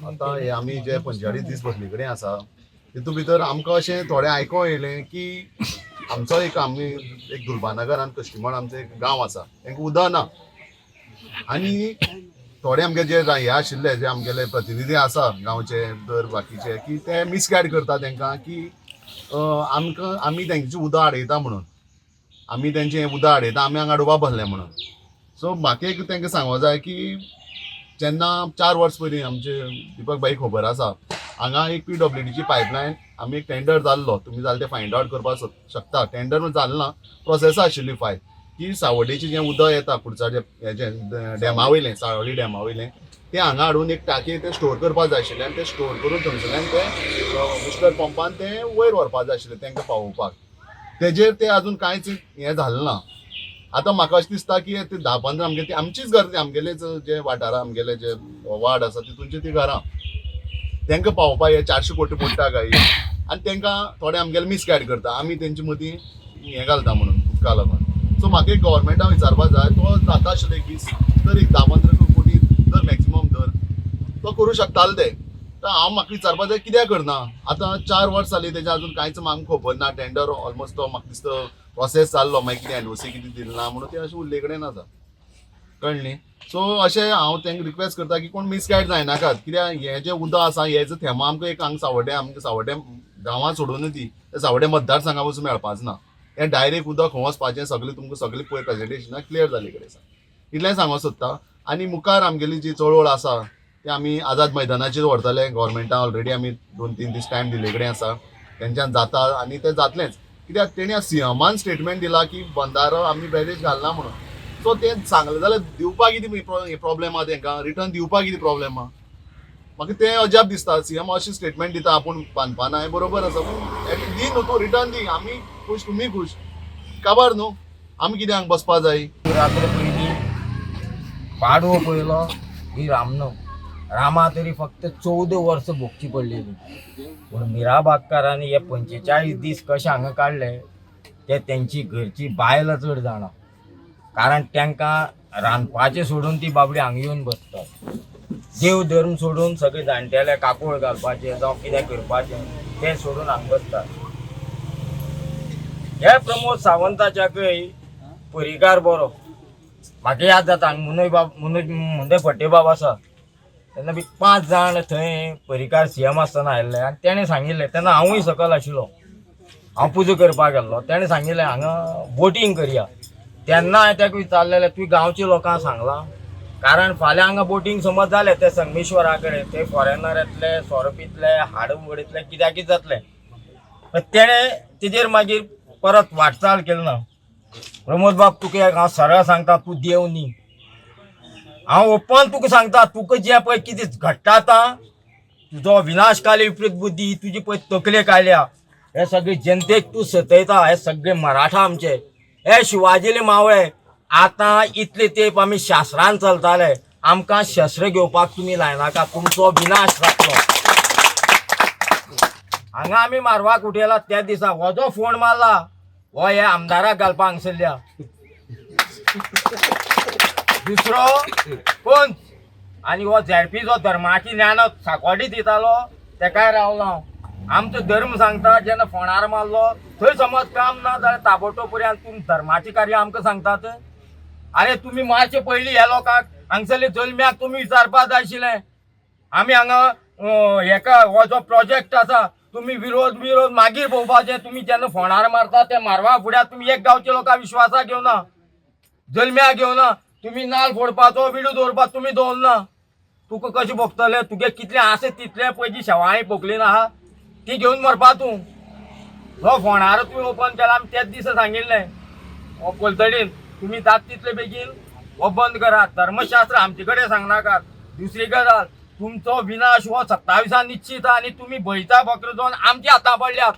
आतां हे आमी जे 45 दीस बसले कडेन आसा तितून भितर आमकां अशें थोडें आयको येयलें की आमचो आमी एक दुर्भानगर आनी कश्टीमळ आमचो एक गांव आसा तांकां उदक ना आनी थोडे आमगे जे हे आशिल्ले जे आमगेले प्रतिनिधी आसा गांवचे दर बाकीचे की ते मिसगायड करता तांकां की आमकां आमी तेंचें उदक आडयता म्हणून आमी तेंचें उदक आडयता आमी हांगा अडोवपा बसले म्हणून सो म्हाका एक तांकां सांगूंक जाय की जेन्ना 4 वर्स पयलीं आमचे दिपक भाई खबर आसा हांगा एक PWDची पायपलायन आमी एक टेंडर जाल्लो तुमी जाल्यार ते फायंड आउट करपाक शकता टेंडर जालें ना प्रोसेस आशिल्ली फायल की सावड्डेचें जें उदक येता कुडचड हेजें डॅमा वयलें सावड्डी डॅमा वयलें तें हांगा हाडून एक टाकी तें स्टोर करपाक जाय आशिल्लें आनी तें स्टोर करून थंयसरल्यान तें मिस्टर पंपान तें वयर व्हरपाक जाय आशिल्लें तांकां पावोवपाक तेजेर तें आजून कांयच हें जालें ना आतां म्हाका अशें दिसता की ते 10-15 आमगे ती आमचीच घर आमगेलेच जे वाठारा आमगेले जे वार्ड आसा तितूनची ती घरां तांकां पावोवपाक हे 400 कोटी पडटा काय आनी तांकां थोडे आमगेले मिसगायड करता आमी तेंचे मदीं हें घालता म्हणून उदका लागून सो म्हाका एक गव्हर्मेंटाक विचारपाक जाय तो जाता आशिल्लो एक दीस दर एक 10-15 कोटी दर मॅक्सिमम दर तो करूं शकतालो ते तर हांव म्हाका विचारपाक जाय कित्याक करना आतां 4 वर्स जालीं तेजें आजून कांयच आमकां खबर ना टेंडर ऑलमोस्ट तो म्हाका दिसता प्रोसेस जाल्लो मागीर कितें NOC कितें दिलें ना म्हणून तें अशें उरले कडेन आसा कळ्ळें सो अशें हांव तांकां रिक्वेस्ट करता की कोण मिसगायड जायनाकात कित्याक हें जें उदक आसा हें जर थेंबा आमकां एक हांगा सावड्डे गांवां सोडून ती सावड्डे मतदारसंघा पासून मेळपाच ना हें डायरेक्ट उदक खंय वचपाचें सगळें तुमकां सगळें पळय प्रेजेंटेशनां क्लियर जाले कडेन आसा इतलें सांगूंक सोदता आनी मुखार आमगेली जी चळवळ आसा ती आमी आझाद मैदानाचेर व्हरतले गव्हर्मेंटान ऑलरेडी आमी 2-3 दीस टायम दिले कडेन आसा तेंच्यान जाता आनी तें जातलेंच कित्याक तेणी CMान स्टेटमेंट दिला की बंदारो आमी बॅरेज घालना म्हणून सो तें सांगलें जाल्यार दिवपाक कितें प्रॉब्लेम आहा तांकां रिटर्न दिवपाक कितें प्रॉब्लेम आहा म्हाका तें अजाप दिसता CM अशी स्टेटमेंट दिता आपूण बांदपाना हें बरोबर आसा पूण दी न्हू तूं रिटर्न दी आमी खूश तुमी खूश काबार न्हू आमी कित्याक बसपा जाय रात्र पयलीं पाडवो पयलो ही रामा तरी फक्त 14 वर्स भोगची पडलेली पूण मिरा बागकारांनी हे 45 दीस कशे हांगा काडले ते तेंची घरची बायल चड जाणा कारण तांकां रांदपाचें सोडून ती बाबडी हांगा येवन बसतात देव धर्म सोडून सगळे जाणटेले काकूळ घालपाचें जावं कितें करपाचें तें सोडून हांगा बसतात हे प्रमोद सावंताच्याकय परिकार बरो म्हाका याद जाता मुंदे फटेबाब आसा तेन्ना बी 5 जाण थंय परिकार CM आसतना आयिल्ले आनी तेणें सांगिल्लें तेन्ना हांवूय सकयल आशिल्लो हांव पुजा करपाक गेल्लो तेणें सांगिल्लें हांगा बोटींग करया तेन्ना हांवें ताका विचारलेलें तुवें गांवच्या लोकांक सांगलां कारण फाल्यां हांगा बोटींग समज जालें ते संगमेश्वरा कडेन ते फॉरेनर येतले सोरो पितले हाड उडयतले कित्याक जातलें पण तेणें तेजेर मागीर परत वाटचाल केली ना प्रमोद बाब तुका हांव सरळ सांगता तूं देव न्ही हांव ओपन तुका सांगता तुका जें पळय कितें घडटा आतां तुजो विनाशकाली विपरीत बुद्धी तुजी पळय तकलेक आयल्या हे सगळे जनतेक तूं सतयता हे सगळे मराठा आमचे हे शिवाजीले मावळे आतां इतले तेंप आमी शास्त्रान चलताले आमकां शस्त्र घेवपाक तुमी लायनाका तुमचो विनाश जातलो हांगा आमी मारवाक उठयला त्या दिसा हो जो फोन मारला हो हे आमदाराक घालपाक हांगसरल्या दुसरो कोण आनी हो झेडपी जो धर्माची ज्ञान साकोडी दितालो तेकाय रावलो आमचो धर्म सांगता जेन्ना फोंडार मारलो थंय समज काम ना जाल्यार ताबडतोब तुमी धर्माची कार्य आमकां सांगतात अरे तुमी मारचे पयलीं हे लोकांक हांगसरले जल्म्याक तुमी विचारपाक जाय आशिल्लें आमी हांगा हेका हो जो प्रोजेक्ट आसा तुमी विरोध मागीर पळोवपाचें तुमी जेन्ना फोंडार मारता ते मारवा फुड्यार तुमी एक गांवचे लोकांक विश्वासाक घेवना जल्म्याक घेवना तुमी नाल्ल फोडपाचो विडो दवरपाचो तुमी दवरना तुका कशें भोगतले तुगे कितलें आसा तितलें पयलीं शेवाळी पोकली ना आहा ती घेवन मरपा तूं हो फोंडार तुवें ओपन केला आमी तेच दिसा सांगिल्लें हो कोलतडीन तुमी जाता तितले बेगीन हो बंद करात धर्मशास्त्र आमचे कडेन सांगनाकात दुसरी गजाल तुमचो विनाश हो 27 निश्चित आनी तुमी भयता फक्त जावन आमच्या हातां पडल्यात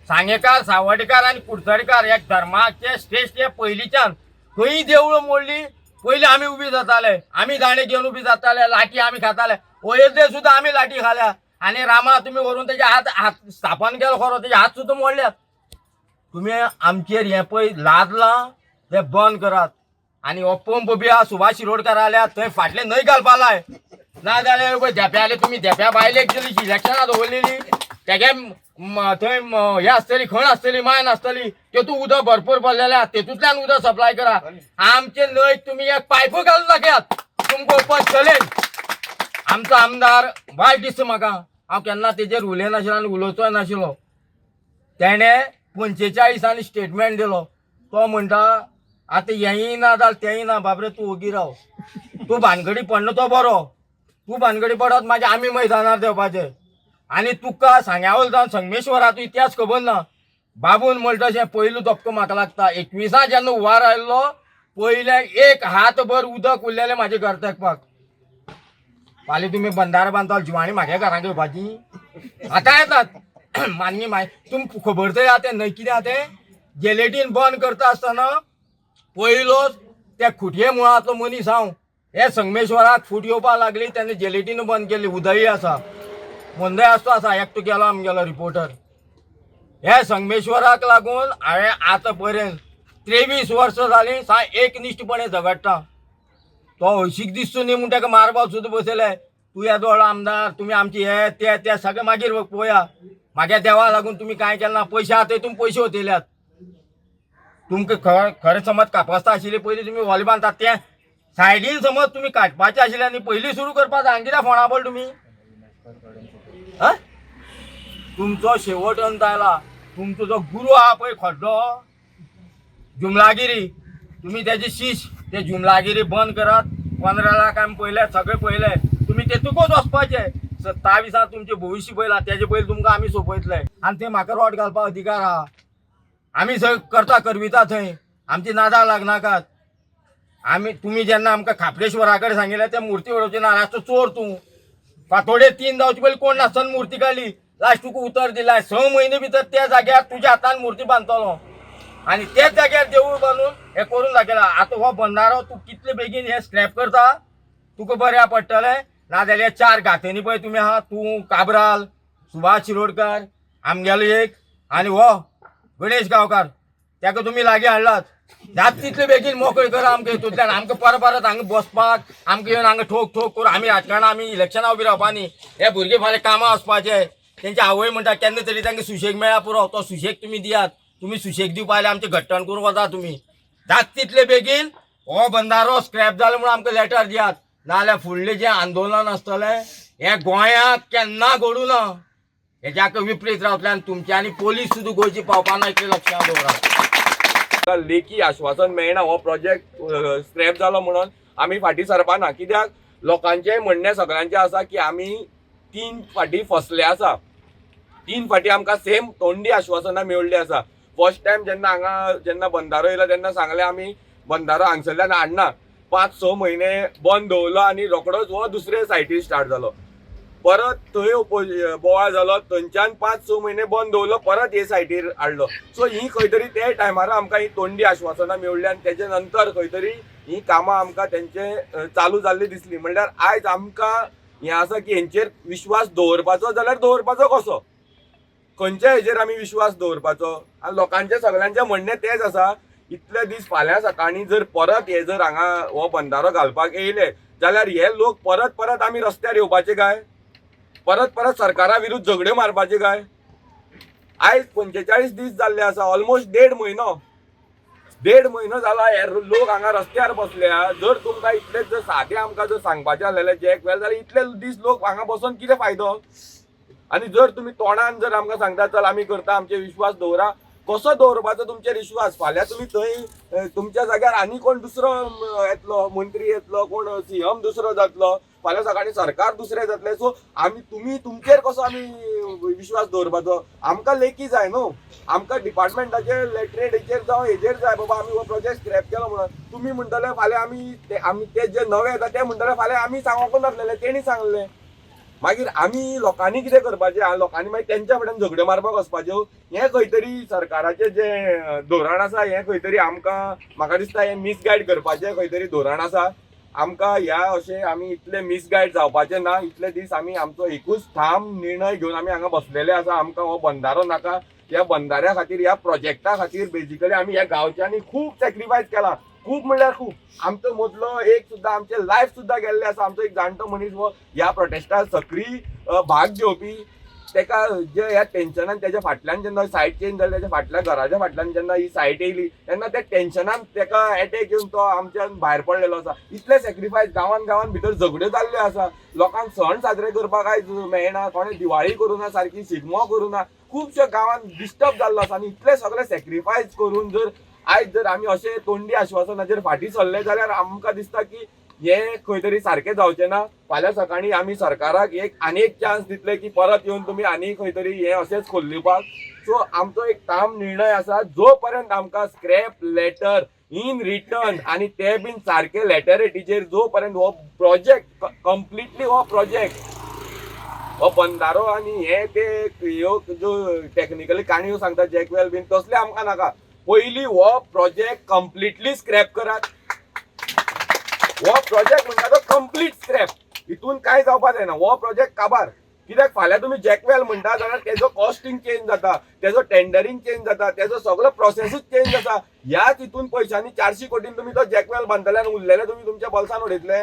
सांगेकार सावड्डेकार आनी कुडचडेकार एक धर्माचे श्रेश्ठ हे पयलींच्यान खंय देवळां मोडली पयलीं आमी उबी जाताले आमी दांडे घेवन उबी जाताले लाठी आमी खाताले अयोध्ये सुद्दां आमी लाठी खाल्या आनी रामा तुमी व्हरून तेजे हात स्थापन केलो खरो तेजे हात सुद्दां मोडल्यात तुमी आमचेर हें पळय लादलां तें बंद करात आनी हो पंप बी आहा सुभाष शिरोडकार आल्या थंय फाटले न्हंय घालपा लाय ना जाल्यार पळय देप्याले तुमी देप्या बायलेक गेली इलेक्शनां दवरलेली तेगे थंय हे आसतली खण आसतली मायन आसतली तेतून उदक भरपूर पडलेले तेतूंतल्यान उदक सप्लाय करा आमचे न्हंयत तुमी एक पायपू घालून नाक्यात तुमकां ओपन चलेन आमचो आमदार वायट दिसता म्हाका हांव केन्ना तेजेर उलय नाशिल्लो आनी उलोवचोय नाशिल्लो तेणे 45 स्टेटमेंट दिलो तो म्हणटा आतां हेंय ना जाल्यार तेंय ना बाबरे तूं ओगी राव तूं भानगडी पडना तो बरो तूं भानगडी पडत मागीर आमी मैदानार देवपाचे आनी तुका सांग्यावळ जावन संगमेश्वराचो इतिहास खबर ना बाबून म्हणटा तशें पयलो धपको म्हाका लागता 21 जेन्ना हुंवार आयल्लो पयले एक हात भर उदक उरलेलें म्हाजे घर तेकपाक फाल्यां तुमी बंदार बांदता जिवाणी म्हागे घरांत येवपाची आतां येतात मान्य माय तुमकां खबर तर आहा तें न्हय कितें आहा तें जेलेटीन बंद करता आसतना पयलोच त्या खुटये मुळांतलो मनीस हांव हे संगमेश्वराक फूट येवपाक लागली तेन्ना जेलेटीन बंद केल्ली उदयी आसा मुंदय आसतो आसा एकटो गेलो आमगेलो रिपोर्टर हे संगमेश्वराक लागून हांवें आतां पर्यंत 23 वर्सां जालीं एकनिश्टपणे झगडटा तो हळशीक दिसतो न्ही म्हूण ताका मारपाक सुद्दां बसयले तूं येदो व्हडलो आमदार तुमी आमची हे ते सगळें मागीर पळोवया म्हाज्या देवा लागून तुमी कांय केलें ना पयशे आहा ते तुमी पयशे वतयल्यात तुमकां खरें समज कापासता आशिल्ली पयलीं तुमी व्हॉली बांदतात तें सायडीन समज तुमी काडपाचें आशिल्लें आनी पयलीं सुरू करपाक हांगा कित्याक फोंडा पडलो तुमी तुमचो शेवट अंत आयला तुमचो जो गुरू आहा पळय खड्डो जुमलागिरी तुमी तेजे शीश ते जुमलागिरी बंद करात 15 लाख आमी पयले सगळे पयले तुमी तेतूकच वचपाचे 27 तुमचे भविश्य पयला तेजे पयलीं तुमकां आमी सोंपयतले आनी ते म्हाका रोड घालपाक अधिकार आहा आमी सगळे करता करविता थंय आमची नादां लागनाकात आमी तुमी जेन्ना आमकां खापरेश्वरा कडेन सांगिल्लें ते मुर्ती उडोवचे ना रातचो चोर तूं फातोडे 3 जावचे पयलीं कोण नासतना मुर्ती काडली लास्ट तुका उतर दिला 6 म्हयने भितर त्या जाग्यार तुज्या हातान मुर्ती बांदतलो आनी तेच जाग्यार देवूळ बांदून हे करून दाखयला आतां हो बंदारो तूं कितले बेगीन हे स्क्रॅप करता तुका बऱ्या पडटलें नाजाल्यार 4 घातेनी पळय तुमी आहा तूं काबराल सुभाष शिरोडकार आमगेलो एक आनी हो गणेश गांवकार ताका तुमी लागीं हाडलात जात तितले बेगीन मोकळी करा आमकां हितूंतल्यान आमकां परत हांगा बसपाक आमकां येवन हांगा ठोक ठोक करून आमी राजकारणां आमी इलेक्शनां उबी रावपा न्ही हे भुरगे फाल्यां कामां वचपाचे तेंची आवय म्हणटा केन्ना तरी तांकां सुशेग मेळ्ळ्या पुरो तो सुशेग तुमी दियात तुमी सुशेग दिवपा जाल्यार आमचें घट्टण करून वता तुमी जात तितले बेगीन हो बंदारो स्क्रॅप जालो म्हणून आमकां लेटर दियात नाजाल्यार फुडलें जें आंदोलन आसतलें हें गोंयांत केन्ना घडूं ना हेज्याक विपरीत रावतल्यान तुमचे आनी पोलीस सुद्दां गोंयची पावपाना इतलें लक्षांत दवरात लेखी आश्वासन मेळना हो प्रोजेक्ट स्क्रॅप जालो म्हणून आमी फाटीं सरपाना कित्याक लोकांचें म्हणणें सगळ्यांचें आसा की आमी 3 फाटीं फसले आसा 3 फाटीं आमकां सेम तोंडी आश्वासनां मेळ्ळीं आसा फर्स्ट टायम जेन्ना बंदारो येयलो तेन्ना सांगलें आमी बंदारो हांगसरल्यान हाडना 5-6 म्हयने बंद दवरलो आनी रोखडोच हो दुसरे सायटीर स्टार्ट जालो परत थंय बोवाळ जालो थंयच्यान 5-6 म्हयने बंद दवरलो परत हे सायटीर हाडलो सो ही खंय तरी ते टायमार आमकां ही तोंडी आश्वासनां मेळ्ळी आनी तेजे नंतर खंय तरी ही कामां आमकां तेंचे चालू जाल्ली दिसली म्हणल्यार आयज आमकां हें आसा की हेंचेर विश्वास दवरपाचो जाल्यार दवरपाचो कसो खंयच्या हेजेर आमी विश्वास दवरपाचो आनी लोकांचें सगळ्यांचें म्हणणें तेंच आसा इतले दीस फाल्यां सकाळीं जर परत हे जर हांगा हो बंदारो घालपाक येयले जाल्यार हे लोक परत आमी रस्त्यार येवपाचे काय परत सरकारा विरुद्ध झगड्यो मारपाचे काय आयज 45 दीस जाल्ले आसा ऑलमोस्ट 1.5 म्हयनो जाला हे लोक हांगा रस्त्यार बसल्या जर तुमकां इतलेच जर सादें आमकां जर सांगपाचें आसलेलें जॅक वेल जाल्यार इतले दीस लोक हांगा बसून कितें फायदो आनी जर तुमी तोंडान जर आमकां सांगता चल आमी करता आमचे विश्वास दवरा कसो दवरपाचो तुमचेर विश्वास फाल्यां तुमी थंय तुमच्या जाग्यार आनी कोण दुसरो येतलो मंत्री येतलो कोण सीएम दुसरो जातलो फाल्यां सकाळीं सरकार दुसरें जातलें सो तुमी तुमचेर कसो आमी विश्वास दवरपाचो आमकां लेखी जाय न्हू आमकां डिपार्टमेंटाचे लेटरेटीचेर जावं हेजेर जाय बाबा आमी हो प्रोजेक्ट स्क्रॅप केलो म्हणून तुमी म्हणटले फाल्यां आमी ते जे नवे येता ते म्हणटले फाल्यां आमी सांगोंक नासलेले तेणी सांगलें मागीर आमी लोकांनी कितें करपाचें लोकांनी मागीर तेंच्या फुड्यान झगड्यो मारपाक वचपाच्यो हें खंय तरी सरकाराचें जें धोरण आसा हें खंय तरी आमकां म्हाका दिसता हें मिसगायड करपाचें खंय तरी धोरण आसा आमकां ह्या अशें आमी इतले मिसगायड जावपाचें ना इतले दीस आमी आमचो एकूच ठाम निर्णय घेवन आमी हांगा बसलेले आसा आमकां हो बंदारो नाका ह्या बंदाऱ्या खातीर ह्या प्रोजेक्टा खातीर बेजिकली आमी ह्या गांवच्यांनी खूब सॅक्रिफायस केला खूप म्हणल्यार खूप आमचो मदलो एक सुद्दां आमचे लायफ सुद्दां गेल्ले आसा. आमचो एक जाणटो मनीस हो ह्या प्रोटेस्टार सक्रीय भाग घेवपी. तेका जे ह्या टेन्शनान तेच्या फाटल्यान जेन्ना सायट चेंज जाली तेच्या फाटल्या घराच्या फाटल्यान जेन्ना ही सायट येयली तेन्ना त्या टेन्शनान तेका एटॅक येवन तो आमच्यान भायर पडलेलो आसा. इतले सॅक्रिफायस गांवान भितर झगड्यो जाल्ल्यो आसा. लोकांक सण साजरे करपाक आयज मेळना. कोणें दिवाळी करूना, सारकी शिगमो करूना. खुबश्या गांवान डिस्टर्ब जाल्लो आसा आनी इतले सगळे सॅक्रिफायस करून जर आमी अशें तोंडी आश्वासनाचेर फाटीं सरले जाल्यार आमकां दिसता की हे खंय तरी सारकें जावचें ना. फाल्यां सकाळीं आमी सरकाराक आनी एक चान्स दितले की परत येवन तुमी आनी खंय तरी हे अशेंच खोल्लिवपाक. सो आमचो एक ठाम निर्णय आसा, जो पर्यंत आमकां स्क्रॅप लेटर इन रिटर्न आनी ते बीन सारके लेटरेटीचेर जो पर्यंत हो प्रोजेक्ट कंप्लिटली हो बंदारो आनी हे ते ह्यो ज्यो टेक्निकली काणयो सांगता जॅकवेल बीन तसले आमकां नाका. पयलीं हो प्रोजेक्ट कंप्लिटली स्क्रॅप करात. हो प्रोजेक्ट म्हणटा तो कंप्लीट स्क्रॅप. हितून काय जावपाक जायना. हो प्रोजेक्ट काबार. कित्याक फाल्यां तुमी जॅकवेल म्हणटा जाल्यार तेजो कॉस्टिंग चेंज जाता, तेजो टेंडरींग चेंज जाता, तेजो सगळो प्रोसेसूच चेंज जाता. ह्याच हितून पयशांनी 400 कोटीन तुमी तो जॅकवेल बांदतले आनी उरलेले तुमी तुमच्या बॉल्सान उडयतले.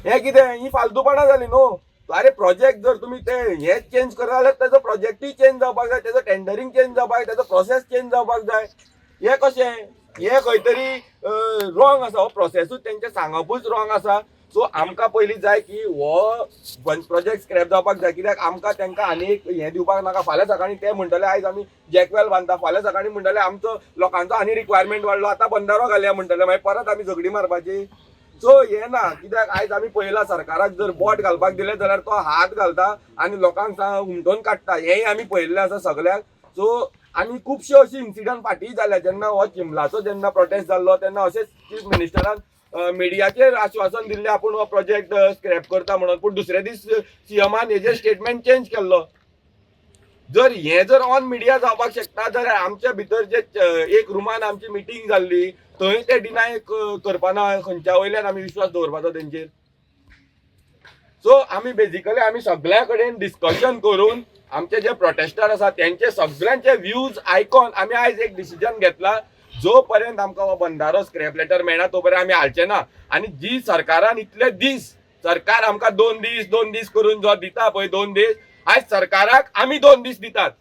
हे कितें ही फालतूपणां जाली न्हू. अरे प्रोजेक्ट जर तुमी ते हे चेंज करता जाल्यार तेजो प्रोजेक्टूय चेंज जावपाक जाय, तेजो टेंडरींग चेंज जावपाक जाय, तेजो प्रोसेस चेंज जावपाक जाय. हे कशें? हे खंय तरी रॉंग आसा. हो प्रोसेसूच तेंचे सांगपूच रॉंग आसा. सो आमकां पयलीं जाय की हो प्रोजेक्ट स्क्रॅप जावपाक जाय. कित्याक आमकां तेंकां आनी एक हें दिवपाक नाका. फाल्यां सकाळीं ते म्हणटले आयज आमी जॅकवेल बांदता, फाल्यां सकाळीं म्हणटले आमचो लोकांचो आनी रिक्वायरमेंट वाडलो, आतां बंदारो घालया म्हणटले, मागीर परत आमी झगडी मारपाची. सो हे ना. कित्याक आयज आमी पळयलां सरकाराक जर बोट घालपाक दिलें जाल्यार तो हात घालता आनी लोकांक हुमटोवन काडटा. हेंय आमी पळयल्लें आसा सगळ्याक. सो आनी खुबश्यो अशी इन्सिडंट फाटीं जाल्या. जेन्ना हो चिंबलाचो जेन्ना प्रोटेस्ट जाल्लो तेन्ना अशेंच चीफ मिनिस्टरान मिडियाचेर आश्वासन दिल्लें आपूण हो प्रोजेक्ट स्क्रॅप करता म्हणून. पूण दुसरे दीस सीएमान हेजेर स्टेटमेंट चेंज केल्लो. जर ऑन मिडिया जावपाक शकता जाल्यार आमच्या भितर जे एक रुमान आमची मिटींग जाल्ली थंय ते डिनाय करपाना. खंयच्या वयल्यान आमी विश्वास दवरपाचो तेंचेर. सो आमी बेजिकली आमी सगळ्या कडेन डिस्कशन करून आमचे जे प्रोटेस्टर आसा त्यांचे सगळ्यांचे व्ह्यूज आयकून आमी आयज एक डिसिजन घेतला. जो पर्यंत आमकां हो बंदारो स्क्रॅप लेटर मेळना तो पर्यंत आमी हाडचे ना. आनी जी सरकारान इतले दीस सरकार आमकां 2 दीस करून जो दिता पळय 2 दीस, आयज सरकाराक आमी 2 दीस दितात.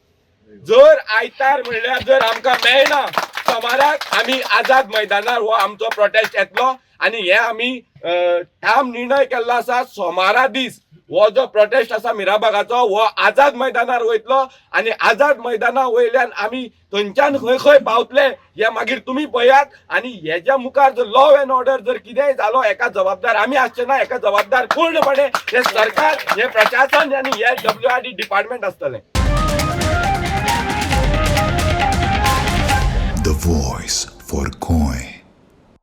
जर आयतार म्हणल्यार जर आमकां मेळना सोमाराक आमी आझाद मैदानार हो आमचो प्रोटेस्ट येतलो. आनी हे आमी ठाम निर्णय केल्लो आसा. सोमारा दीस हो जो प्रोटेस्ट आसा मिराबागाचो हो आझाद मैदानार वयतलो आनी आझाद मैदाना वयल्यान आमी थंयच्यान खंय पावतले हे मागीर तुमी पळयात. आनी हेच्या मुखार जर लॉ एंड ऑर्डर जर कितेंय जालो हेका जबाबदार आमी आसचे ना. हेका जबाबदार पूर्णपणे हे सरकार, हे प्रशासन आनी हे WRD डिपार्टमेंट आसतले. The voice for Coin.